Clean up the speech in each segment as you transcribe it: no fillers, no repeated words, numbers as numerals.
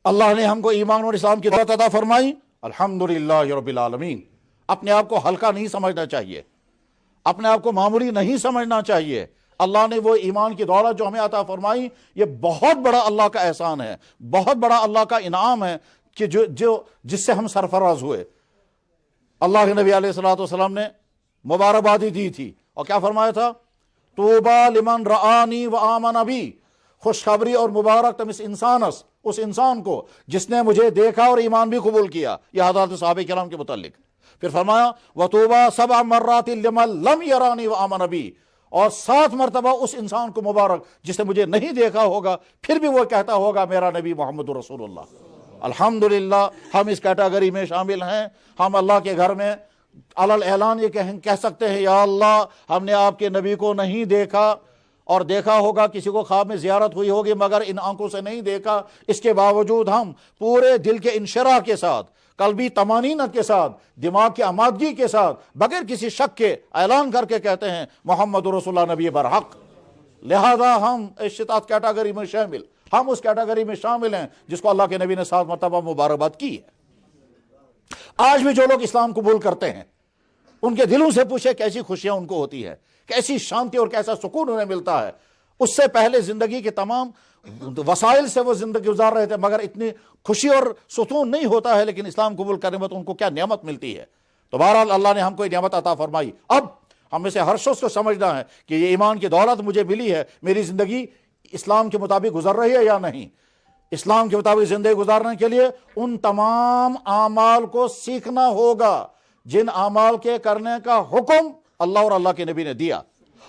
اللہ نے ہم کو ایمان اور اسلام کی دولت عطا فرمائی، الحمدللہ رب العالمین۔ اپنے آپ کو ہلکا نہیں سمجھنا چاہیے، اپنے آپ کو معمولی نہیں سمجھنا چاہیے۔ اللہ نے وہ ایمان کی دولت جو ہمیں عطا فرمائی، یہ بہت بڑا اللہ کا احسان ہے، بہت بڑا اللہ کا انعام ہے کہ جس سے ہم سرفراز ہوئے۔ اللہ کے نبی علیہ الصلوۃ والسلام نے مبارکبادی دی تھی اور کیا فرمایا تھا؟ طوبی لمن رآنی وآمن بی، خوشخبری اور مبارک تم اس انسان کو جس نے مجھے دیکھا اور ایمان بھی قبول کیا۔ یہ حضرات صحابہ کرام کے متعلق۔ پھر فرمایا وَطُوبَى 7 مرات لمن لم يرانی وآمن بی، اور 7 مرتبہ اس انسان کو مبارک جس نے مجھے نہیں دیکھا ہوگا پھر بھی وہ کہتا ہوگا میرا نبی محمد رسول اللہ۔ الحمدللہ ہم اس کیٹیگری میں شامل ہیں۔ ہم اللہ کے گھر میں علل اعلان یہ کہہ سکتے ہیں، یا اللہ ہم نے آپ کے نبی کو نہیں دیکھا، اور دیکھا ہوگا کسی کو خواب میں زیارت ہوئی ہوگی مگر ان آنکھوں سے نہیں دیکھا، اس کے باوجود ہم پورے دل کے انشراح کے ساتھ، قلبی طمانینت کے ساتھ، دماغ کی آمادگی کے ساتھ، بغیر کسی شک کے اعلان کر کے کہتے ہیں محمد رسول اللہ نبی برحق۔ لہذا ہم اس کیٹیگری میں شامل، ہم اس کیٹیگری میں شامل ہیں جس کو اللہ کے نبی نے 7 مرتبہ مبارکباد کی ہے۔ آج بھی جو لوگ اسلام قبول کرتے ہیں ان کے دلوں سے پوچھے کیسی خوشیاں ان کو ہوتی ہے، کیسی شانتی اور کیسا سکون انہیں ملتا ہے۔ اس سے پہلے زندگی کے تمام وسائل سے وہ زندگی گزار رہے تھے مگر اتنی خوشی اور سکون نہیں ہوتا ہے، لیکن اسلام قبول کرنے میں تو ان کو کیا نعمت ملتی ہے۔ تو بہرحال اللہ نے ہم کو یہ نعمت عطا فرمائی۔ اب ہم میں سے ہر شخص کو سمجھنا ہے کہ یہ ایمان کی دولت مجھے ملی ہے، میری زندگی اسلام کے مطابق گزر رہی ہے یا نہیں۔ اسلام کے مطابق زندگی گزارنے کے لیے ان تمام اعمال کو سیکھنا ہوگا جن اعمال کے کرنے کا حکم اللہ اور اللہ کے نبی نے دیا،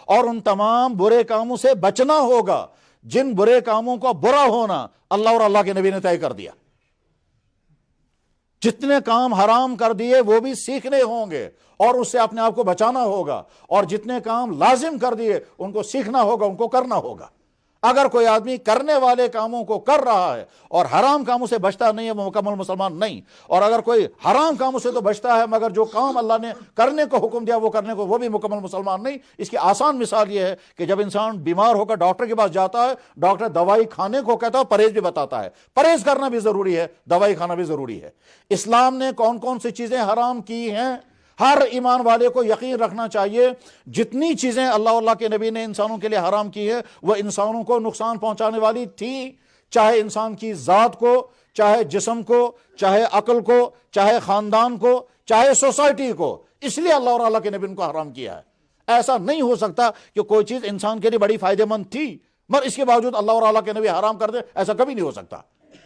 اور ان تمام برے کاموں سے بچنا ہوگا جن برے کاموں کا برا ہونا اللہ اور اللہ کے نبی نے طے کر دیا۔ جتنے کام حرام کر دیے وہ بھی سیکھنے ہوں گے اور اس سے اپنے آپ کو بچانا ہوگا، اور جتنے کام لازم کر دیے ان کو سیکھنا ہوگا، ان کو کرنا ہوگا۔ اگر کوئی آدمی کرنے والے کاموں کو کر رہا ہے اور حرام کاموں سے بچتا نہیں ہے وہ مکمل مسلمان نہیں، اور اگر کوئی حرام کاموں سے تو بچتا ہے مگر جو کام اللہ نے کرنے کو حکم دیا وہ کرنے کو، وہ بھی مکمل مسلمان نہیں۔ اس کی آسان مثال یہ ہے کہ جب انسان بیمار ہو کر ڈاکٹر کے پاس جاتا ہے، ڈاکٹر دوائی کھانے کو کہتا ہے، پرہیز بھی بتاتا ہے۔ پرہیز کرنا بھی ضروری ہے، دوائی کھانا بھی ضروری ہے۔ اسلام نے کون کون سی چیزیں حرام کی ہیں؟ ہر ایمان والے کو یقین رکھنا چاہیے جتنی چیزیں اللہ کے نبی نے انسانوں کے لیے حرام کی ہے وہ انسانوں کو نقصان پہنچانے والی تھی، چاہے انسان کی ذات کو، چاہے جسم کو، چاہے عقل کو، چاہے خاندان کو، چاہے سوسائٹی کو۔ اس لیے اللہ اور اللہ کے نبی نے کو حرام کیا ہے۔ ایسا نہیں ہو سکتا کہ کوئی چیز انسان کے لیے بڑی فائدہ مند تھی مگر اس کے باوجود اللہ اور اللہ کے نبی حرام کر دے، ایسا کبھی نہیں ہو سکتا۔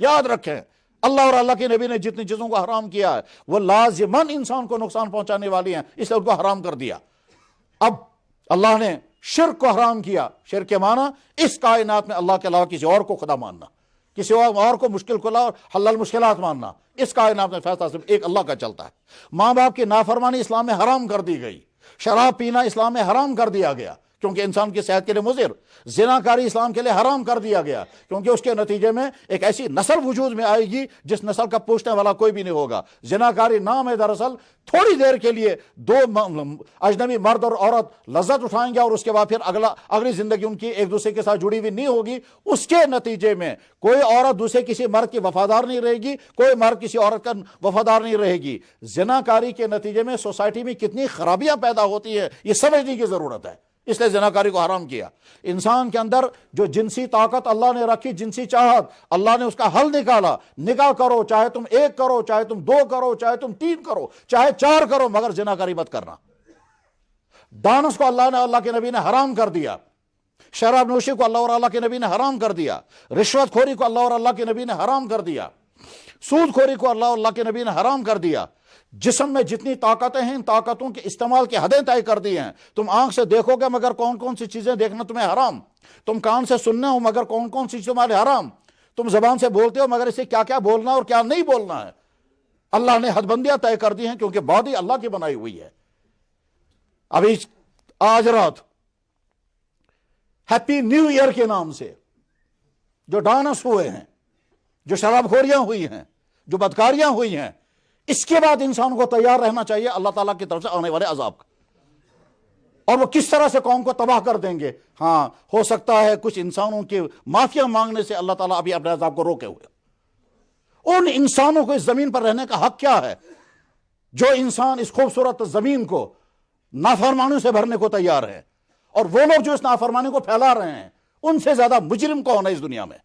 یاد رکھیں اللہ اور اللہ کے نبی نے جتنی چیزوں کو حرام کیا ہے وہ لازماً انسان کو نقصان پہنچانے والی ہیں، اس لیے ان کو حرام کر دیا۔ اب اللہ نے شرک کو حرام کیا۔ شرک کے معنی اس کائنات میں اللہ کے علاوہ کسی اور کو خدا ماننا، کسی اور کو مشکل کلا اور حل المشکلات ماننا۔ اس کائنات میں فیصلہ صرف ایک اللہ کا چلتا ہے۔ ماں باپ کی نافرمانی اسلام میں حرام کر دی گئی، شراب پینا اسلام میں حرام کر دیا گیا کیونکہ انسان کی صحت کے لیے مضر، زنا کاری اسلام کے لیے حرام کر دیا گیا کیونکہ اس کے نتیجے میں ایک ایسی نسل وجود میں آئے گی جس نسل کا پوچھنے والا کوئی بھی نہیں ہوگا۔ زنا کاری نام ہے دراصل تھوڑی دیر کے لیے دو اجنبی مرد اور عورت لذت اٹھائیں گے اور اس کے بعد پھر اگلی زندگی ان کی ایک دوسرے کے ساتھ جڑی ہوئی نہیں ہوگی۔ اس کے نتیجے میں کوئی عورت دوسرے کسی مرد کی وفادار نہیں رہے گی، کوئی مرد کسی عورت کا وفادار نہیں رہے گی۔ زنا کاری کے نتیجے میں سوسائٹی میں کتنی خرابیاں پیدا ہوتی ہے یہ سمجھنے کی ضرورت ہے، اس لیے زناکاری کو حرام کیا۔ انسان کے اندر جو جنسی طاقت اللہ نے رکھی، جنسی چاہت، اللہ نے اس کا حل نکالا۔ نکاح کرو، چاہے تم 1 کرو، چاہے تم 2 کرو، چاہے تم 3 کرو، چاہے 4 کرو، مگر زناکاری مت کرنا۔ ڈانس کو اللہ نے، اللہ کے نبی نے حرام کر دیا۔ شراب نوشی کو اللہ اور اللہ کے نبی نے حرام کر دیا۔ رشوت خوری کو اللہ اور اللہ کے نبی نے حرام کر دیا۔ سود خوری کو اللہ اور اللہ کے نبی نے حرام کر دیا۔ جسم میں جتنی طاقتیں ہیں ان طاقتوں کے استعمال کی حدیں طے کر دی ہیں۔ تم آنکھ سے دیکھو گے مگر کون کون سی چیزیں دیکھنا تمہیں حرام، تم کان سے سننا ہو مگر کون کون سی چیزیں تمہارے حرام، تم زبان سے بولتے ہو مگر اسے کیا کیا بولنا اور کیا نہیں بولنا ہے۔ اللہ نے حد بندیاں طے کر دی ہیں کیونکہ باڈی اللہ کی بنائی ہوئی ہے۔ ابھی آج رات ہیپی نیو ایئر کے نام سے جو ڈانس ہوئے ہیں، جو شراب خوریاں ہوئی ہیں، جو بدکاریاں ہوئی ہیں، اس کے بعد انسان کو تیار رہنا چاہیے اللہ تعالیٰ کی طرف سے آنے والے عذاب کا، اور وہ کس طرح سے قوم کو تباہ کر دیں گے۔ ہاں ہو سکتا ہے کچھ انسانوں کے معافیا مانگنے سے اللہ تعالیٰ ابھی اپنے عذاب کو روکے ہوئے، ان انسانوں کو اس زمین پر رہنے کا حق کیا ہے جو انسان اس خوبصورت زمین کو نافرمانیوں سے بھرنے کو تیار ہے؟ اور وہ لوگ جو اس نافرمانی کو پھیلا رہے ہیں، ان سے زیادہ مجرم کون ہے اس دنیا میں؟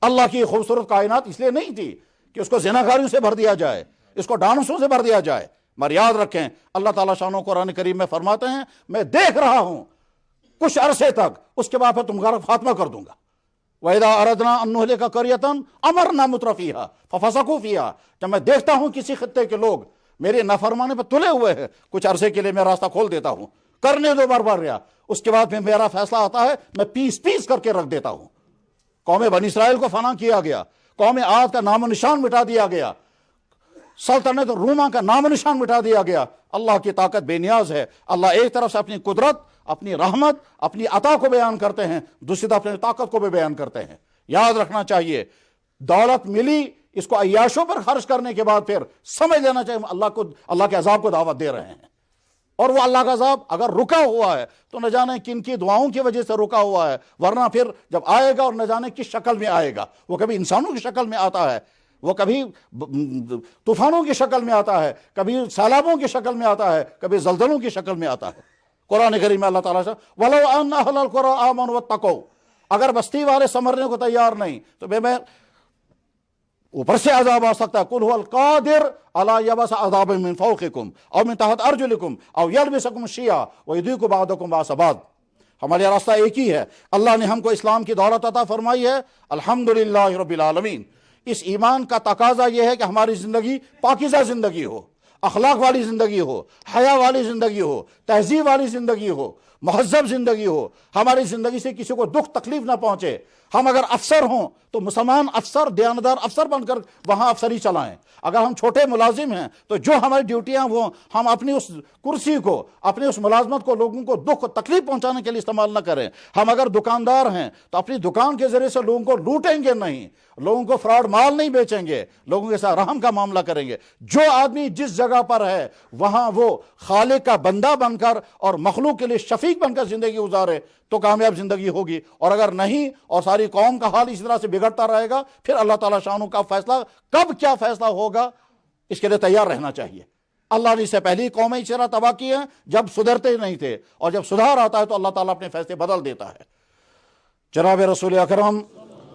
اللہ کی خوبصورت کائنات اس لیے نہیں تھی کہ اس کو زناکاریوں سے بھر دیا جائے، اس کو ڈانسوں سے بھر دیا جائے۔ مگر یاد رکھیں، اللہ تعالیٰ شانو قرآن کریم میں فرماتے ہیں، میں دیکھ رہا ہوں کچھ عرصے تک، اس کے بعد پھر تمہارا خاتمہ کر دوں گا۔ وَإِذَا أَرَدْنَا أَن نُهْلِكَ قَرْيَةً أَمَرْنَا مُتْرَفِيهَا فَفَسَقُوا فِيهَا، جب میں دیکھتا ہوں کسی خطے کے لوگ میری نافرمانی پہ تلے ہوئے ہیں، کچھ عرصے کے لیے میں راستہ کھول دیتا ہوں، کرنے دو بار رہا، اس کے بعد میرا فیصلہ آتا ہے، میں پیس پیس کر کے رکھ دیتا ہوں۔ قوم بنی اسرائیل کو فنا کیا گیا، قوم عاد کا نام و نشان مٹا دیا گیا، سلطنت روما کا نام و نشان مٹا دیا گیا۔ اللہ کی طاقت بے نیاز ہے۔ اللہ ایک طرف سے اپنی قدرت، اپنی رحمت، اپنی عطا کو بیان کرتے ہیں، دوسری طرف اپنی طاقت کو بھی بیان کرتے ہیں۔ یاد رکھنا چاہیے، دولت ملی، اس کو عیاشوں پر خرچ کرنے کے بعد پھر سمجھ لینا چاہیے اللہ کے عذاب کو دعوت دے رہے ہیں۔ اور وہ اللہ کا عذاب اگر رکا ہوا ہے تو نہ جانے کن کی دعاؤں کی وجہ سے رکا ہوا ہے، ورنہ پھر جب آئے گا اور نہ جانے کس شکل میں آئے گا۔ وہ کبھی انسانوں کی شکل میں آتا ہے، وہ کبھی طوفانوں کی شکل میں آتا ہے، کبھی سیلابوں کی شکل میں آتا ہے، کبھی زلزلوں کی شکل میں آتا ہے۔ قرآن کریم میں اللہ تعالیٰ سے وَلَوْ أَنَّ أَهْلَ الْقُرَىٰ آمَنُوا وَاتَّقَوْا، اگر بستی والے سنبھلنے کو تیار نہیں تو میں اوپر سے عذاب آ سکتا ہے۔ قُلْ هُوَ الْقَادِرُ عَلَىٰ يَبْعَثَ عَذَابًا مِّن فَوْقِكُمْ أَوْ مِن تَحْتِ أَرْجُلِكُمْ أَوْ يَلْبِسَكُمْ شِيَعًا وَيُذِيقَ بَعْضَكُم بَأْسَ بَعْضٍ۔ ہمارا راستہ ایک ہی ہے۔ اللہ نے ہم کو اسلام کی دولت عطا فرمائی ہے، الحمدللہ رب العالمین۔ اس ایمان کا تقاضا یہ ہے کہ ہماری زندگی پاکیزہ زندگی ہو، اخلاق والی زندگی ہو، حیا والی زندگی ہو، تہذیب والی زندگی ہو، مہذب زندگی ہو۔ ہماری زندگی سے کسی کو دکھ تکلیف نہ پہنچے۔ ہم اگر افسر ہوں تو مسلمان افسر، دیانتدار افسر بن کر وہاں افسری چلائیں۔ اگر ہم چھوٹے ملازم ہیں تو جو ہماری ڈیوٹیاں وہ ہم اپنی اس کرسی کو، اپنی اس ملازمت کو لوگوں کو دکھ تکلیف پہنچانے کے لیے استعمال نہ کریں۔ ہم اگر دکاندار ہیں تو اپنی دکان کے ذریعے سے لوگوں کو لوٹیں گے نہیں، لوگوں کو فراڈ مال نہیں بیچیں گے، لوگوں کے ساتھ رحم کا معاملہ کریں گے۔ جو آدمی جس جگہ پر ہے وہاں وہ خالق کا بندہ بن کر اور مخلوق کے لیے شفیق بن کر زندگی گزارے تو کامیاب زندگی ہوگی، اور اگر نہیں اور ساری قوم کا حال اس طرح سے بگڑتا رہے گا، پھر اللہ تعالیٰ شانو کا فیصلہ کب کیا فیصلہ ہوگا اس کے لیے تیار رہنا چاہیے۔ اللہ نے اس سے پہلی قومیں اس طرح تباہ کی ہیں جب سدھرتے نہیں تھے، اور جب سدھار آتا ہے تو اللہ تعالیٰ اپنے فیصلے بدل دیتا ہے۔ جناب رسول اکرم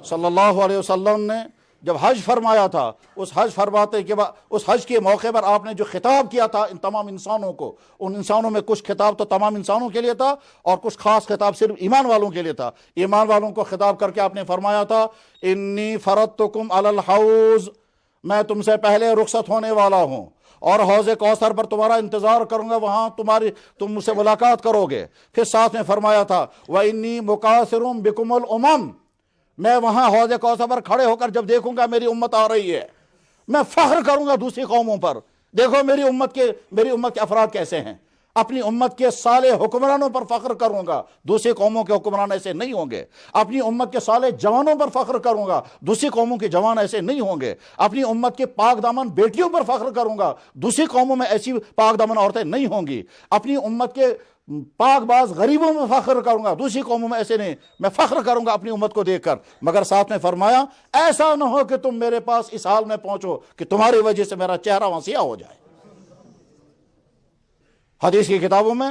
صلی اللہ علیہ وسلم نے جب حج فرمایا تھا، اس حج فرماتے کے بعد، اس حج کے موقع پر آپ نے جو خطاب کیا تھا ان تمام انسانوں کو، ان انسانوں میں کچھ خطاب تو تمام انسانوں کے لیے تھا اور کچھ خاص خطاب صرف ایمان والوں کے لیے تھا۔ ایمان والوں کو خطاب کر کے آپ نے فرمایا تھا، انی فرضتکم علی الحوض، میں تم سے پہلے رخصت ہونے والا ہوں اور حوض کوثر پر تمہارا انتظار کروں گا، وہاں تم مجھ سے ملاقات کرو گے۔ پھر ساتھ میں فرمایا تھا وَإِنِّي مُكَاثِرٌ بِكُمُ الْأُمَمَ، میں وہاں حوض کوثر پر کھڑے ہو کر جب دیکھوں گا میری امت آ رہی ہے، میں فخر کروں گا دوسری قوموں پر، دیکھو میری امت کے افراد کیسے ہیں۔ اپنی امت کے صالح حکمرانوں پر فخر کروں گا، دوسری قوموں کے حکمران ایسے نہیں ہوں گے۔ اپنی امت کے صالح جوانوں پر فخر کروں گا، دوسری قوموں کے جوان ایسے نہیں ہوں گے۔ اپنی امت کے پاک دامن بیٹیوں پر فخر کروں گا، دوسری قوموں میں ایسی پاک دامن عورتیں نہیں ہوں گی۔ اپنی امت کے پاک باز غریبوں میں فخر کروں گا، دوسری قوموں میں ایسے نہیں۔ میں فخر کروں گا اپنی امت کو دیکھ کر، مگر ساتھ میں فرمایا ایسا نہ ہو کہ تم میرے پاس اس حال میں پہنچو کہ تمہاری وجہ سے میرا چہرہ وہاں سیاہ ہو جائے۔ حدیث کی کتابوں میں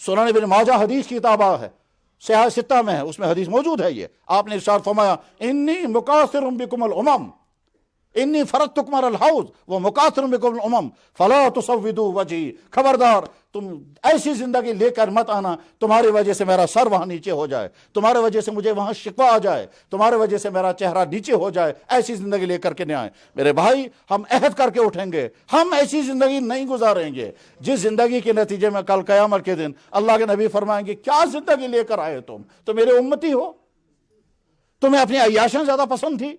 سنن ابن ماجہ حدیث کی کتاب ہے، سیاہ ستہ میں ہے، اس میں حدیث موجود ہے۔ یہ آپ نے ارشاد فرمایا انی مکاثر بکم الامم، انی فرضتکم علی الحوض ومکاثر بکم الامم فلا تصودوا وجہی، خبردار تم ایسی زندگی لے کر مت آنا تمہاری وجہ سے میرا سر وہاں نیچے ہو جائے، تمہاری وجہ سے مجھے وہاں شکوہ آ جائے، تمہاری وجہ سے میرا چہرہ نیچے ہو جائے، ایسی زندگی لے کر کے نہیں آئے۔ میرے بھائی، ہم عہد کر کے اٹھیں گے، ہم ایسی زندگی نہیں گزاریں گے جس زندگی کے نتیجے میں کل قیامت کے دن اللہ کے نبی فرمائیں گے کیا زندگی لے کر آئے تم میرے امتی ہو، تمہیں اپنی عیاشیں زیادہ پسند تھی،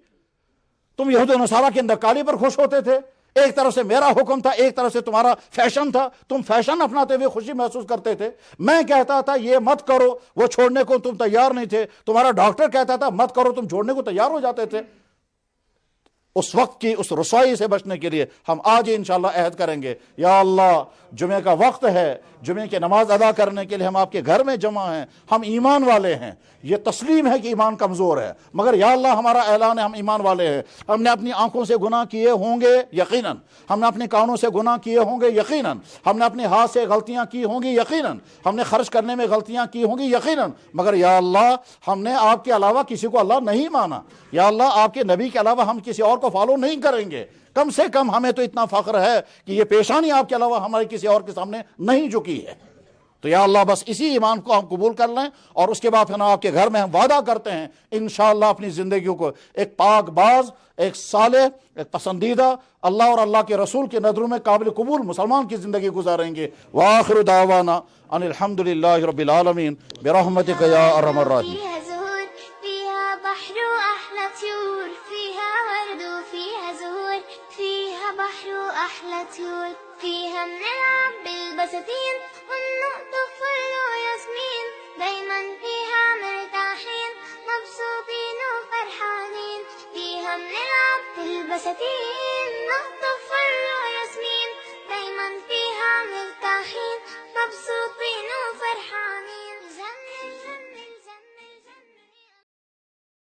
تم یہود و نصارہ کے نکالی پر خوش ہوتے تھے، ایک طرف سے میرا حکم تھا، ایک طرف سے تمہارا فیشن تھا، تم فیشن اپناتے ہوئے خوشی محسوس کرتے تھے۔ میں کہتا تھا یہ مت کرو، وہ چھوڑنے کو تم تیار نہیں تھے، تمہارا ڈاکٹر کہتا تھا مت کرو، تم چھوڑنے کو تیار ہو جاتے تھے۔ اس وقت کی اس رسوائی سے بچنے کے لیے ہم آج ہی انشاءاللہ عہد کریں گے، یا اللہ جمعے کا وقت ہے، جمعے کی نماز ادا کرنے کے لیے ہم آپ کے گھر میں جمع ہیں، ہم ایمان والے ہیں، یہ تسلیم ہے کہ ایمان کمزور ہے، مگر یا اللہ ہمارا اعلان ہے ہم ایمان والے ہیں۔ ہم نے اپنی آنکھوں سے گناہ کیے ہوں گے یقیناً، ہم نے اپنے کانوں سے گناہ کیے ہوں گے یقیناً، ہم نے اپنے ہاتھ سے غلطیاں کی ہوں گی یقیناً، ہم نے خرچ کرنے میں غلطیاں کی ہوں گی یقیناً، مگر یا اللہ ہم نے آپ کے علاوہ کسی کو اللہ نہیں مانا، یا اللہ آپ کے نبی کے علاوہ ہم کسی اور کو فالو نہیں کریں گے۔ کم سے کم ہمیں تو اتنا فخر ہے کہ یہ پیشانی آپ کے علاوہ ہمارے کسی اور کے سامنے نہیں جھکی ہے۔ تو یا اللہ بس اسی ایمان کو ہم قبول کر لیں، اور اس کے بعد پھر آپ کے گھر میں ہم وعدہ کرتے ہیں انشاءاللہ اپنی زندگیوں کو ایک پاک باز، ایک صالح، ایک پسندیدہ، اللہ اور اللہ کے رسول کی نظروں میں قابل قبول مسلمان کی زندگی گزاریں گے۔ وآخر دعوانا ان الحمدللہ رب العالمین برحمتک یا ارحم الراحمین۔ فيها زهور فيها بحر أحلى طيور فيها ورد وفيها زهور فيها بحر أحلى طيور فيها بنلعب بالبساتين والنقط فل وياسمين دايما فيها مرتاحين مبسوطين وفرحانين فيها بنلعب بالبساتين نقط